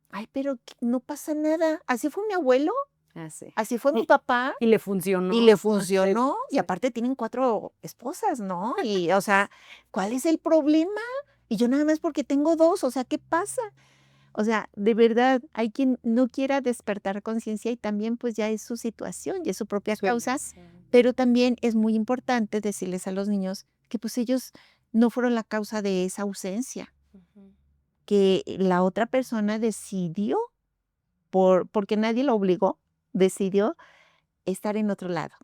S2: Ay, pero no pasa nada. Así fue mi abuelo,
S1: Ah, sí.
S2: así fue mi papá.
S1: Y le
S2: Y
S1: funcionó.
S2: le
S1: Sí,
S2: funcionó, y
S1: sí.
S2: aparte tienen 4 esposas, ¿no? Y, o sea, ¿cuál es el problema? Y yo nada más porque tengo 2, o sea, ¿qué pasa? O sea, de verdad, hay quien no quiera despertar conciencia y también pues ya es su situación y es su propia causa, pero también es muy importante decirles a los niños que pues ellos no fueron la causa de esa ausencia, que la otra persona decidió, porque nadie lo obligó, decidió estar en otro lado.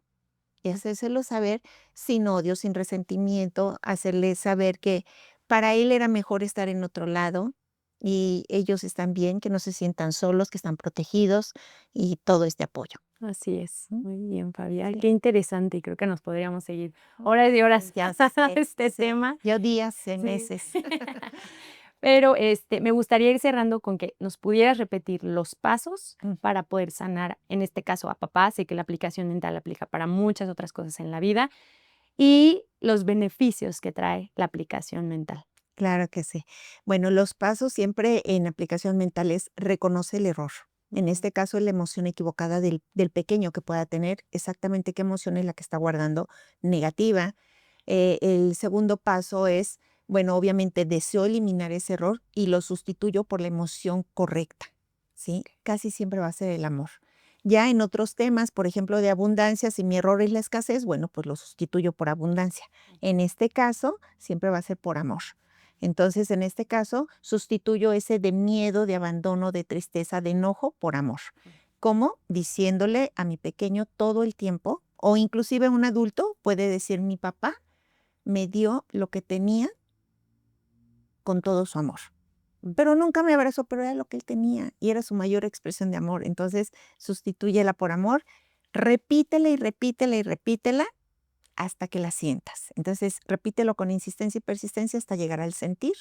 S2: Y hacérselo saber sin odio, sin resentimiento, hacerles saber que para él era mejor estar en otro lado y ellos están bien, que no se sientan solos, que están protegidos y todo este apoyo.
S1: Así es. Muy bien, Fabi. Ay,
S2: Sí.
S1: qué interesante. Y creo que nos podríamos seguir horas y horas
S2: Ya
S1: este
S2: sí.
S1: tema.
S2: Yo días,
S1: Sí.
S2: meses.
S1: Pero me gustaría ir cerrando con que nos pudieras repetir los pasos
S2: Mm.
S1: para poder sanar, en este caso a papá. Sé que la aplicación mental aplica para muchas otras cosas en la vida y los beneficios que trae la aplicación mental.
S2: Claro que sí. Bueno, los pasos siempre en aplicación mental es reconoce el error. En este caso, la emoción equivocada del pequeño que pueda tener, exactamente qué emoción es la que está guardando negativa. El segundo paso es, bueno, obviamente deseo eliminar ese error y lo sustituyo por la emoción correcta, ¿sí? Casi siempre va a ser el amor. Ya en otros temas, por ejemplo, de abundancia, si mi error es la escasez, bueno, pues lo sustituyo por abundancia. En este caso, siempre va a ser por amor. Entonces, en este caso, sustituyo ese de miedo, de abandono, de tristeza, de enojo por amor. ¿Cómo? Diciéndole a mi pequeño todo el tiempo, o inclusive un adulto puede decir, mi papá me dio lo que tenía con todo su amor. Pero nunca me abrazó, pero era lo que él tenía y era su mayor expresión de amor. Entonces, sustitúyela por amor, repítela y repítela y repítela hasta que la sientas. Entonces, repítelo con insistencia y persistencia hasta llegar al sentir.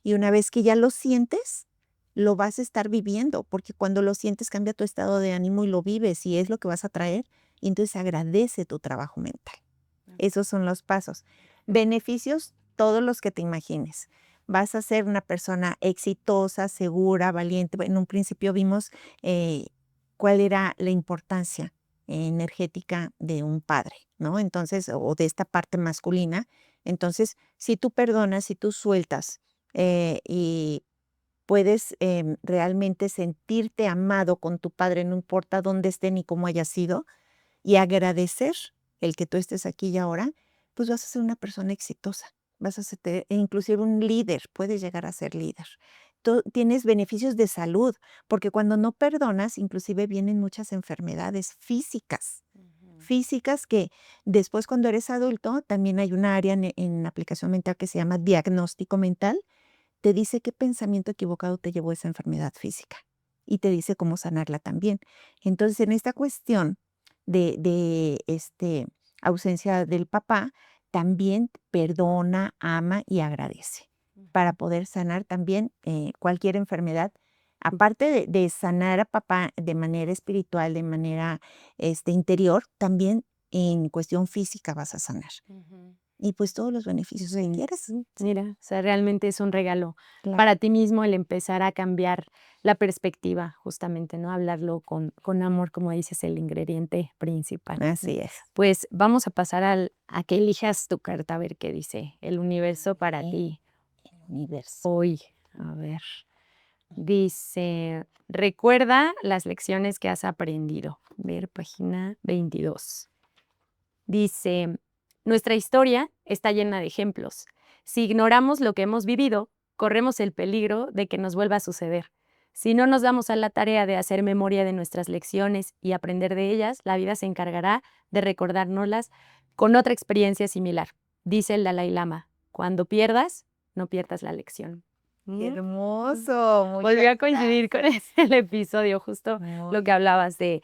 S2: Y una vez que ya lo sientes, lo vas a estar viviendo, porque cuando lo sientes cambia tu estado de ánimo y lo vives y es lo que vas a traer. Y entonces agradece tu trabajo mental. Esos son los pasos. Beneficios, todos los que te imagines. Vas a ser una persona exitosa, segura, valiente. En un principio vimos cuál era la importancia energética de un padre, ¿no? Entonces, o de esta parte masculina. Entonces, si tú perdonas, si tú sueltas y puedes realmente sentirte amado con tu padre, no importa dónde esté ni cómo haya sido, y agradecer el que tú estés aquí y ahora, pues vas a ser una persona exitosa, vas a ser inclusive un líder, puedes llegar a ser líder. Tú tienes beneficios de salud, porque cuando no perdonas, inclusive vienen muchas enfermedades físicas que después cuando eres adulto, también hay una área en aplicación mental que se llama diagnóstico mental, te dice qué pensamiento equivocado te llevó a esa enfermedad física y te dice cómo sanarla también. Entonces, en esta cuestión de ausencia del papá, también perdona, ama y agradece para poder sanar también cualquier enfermedad. Aparte de sanar a papá de manera espiritual, de manera interior, también en cuestión física vas a sanar. Y pues todos los beneficios que quieres.
S1: Mira, o sea, realmente es un regalo
S2: Claro.
S1: para ti mismo el empezar a cambiar la perspectiva, justamente, ¿no? Hablarlo con amor, como dices, el ingrediente principal.
S2: Así es.
S1: Pues vamos a pasar a que elijas tu carta, a ver qué dice el universo para ti
S2: El universo.
S1: hoy. A ver, dice, recuerda las lecciones que has aprendido. Ver, página 22. Dice, nuestra historia está llena de ejemplos. Si ignoramos lo que hemos vivido, corremos el peligro de que nos vuelva a suceder. Si no nos damos a la tarea de hacer memoria de nuestras lecciones y aprender de ellas, la vida se encargará de recordárnoslas con otra experiencia similar. Dice el Dalai Lama, cuando pierdas, no pierdas la lección.
S2: ¡Qué hermoso!
S1: Volví a coincidir con el episodio, justo lo que hablabas de,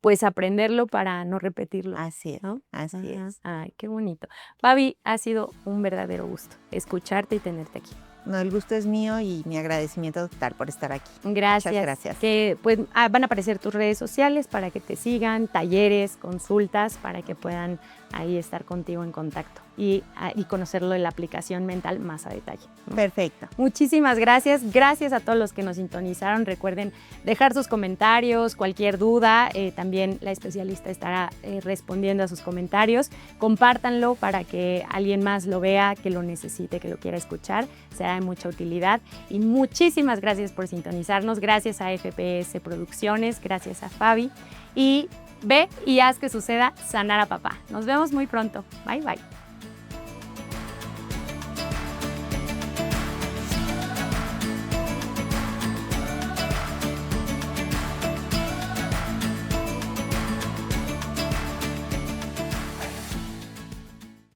S1: pues, aprenderlo para no repetirlo.
S2: Así es,
S1: ¿no?
S2: así
S1: Ajá.
S2: es.
S1: Ay, qué bonito. Fabi, ha sido un verdadero gusto escucharte y tenerte aquí.
S2: No, el gusto es mío y mi agradecimiento total por estar aquí.
S1: Gracias.
S2: Muchas gracias.
S1: Que pues van a aparecer tus redes sociales para que te sigan, talleres, consultas, para que puedan ahí estar contigo en contacto. y conocerlo de la aplicación mental más a detalle, ¿no?
S2: Perfecto.
S1: Muchísimas gracias. Gracias a todos los que nos sintonizaron. Recuerden dejar sus comentarios, cualquier duda. También la especialista estará respondiendo a sus comentarios. Compártanlo para que alguien más lo vea, que lo necesite, que lo quiera escuchar. Será de mucha utilidad. Y muchísimas gracias por sintonizarnos. Gracias a FPS Producciones. Gracias a Fabi. Y ve y haz que suceda sanar a papá. Nos vemos muy pronto. Bye, bye.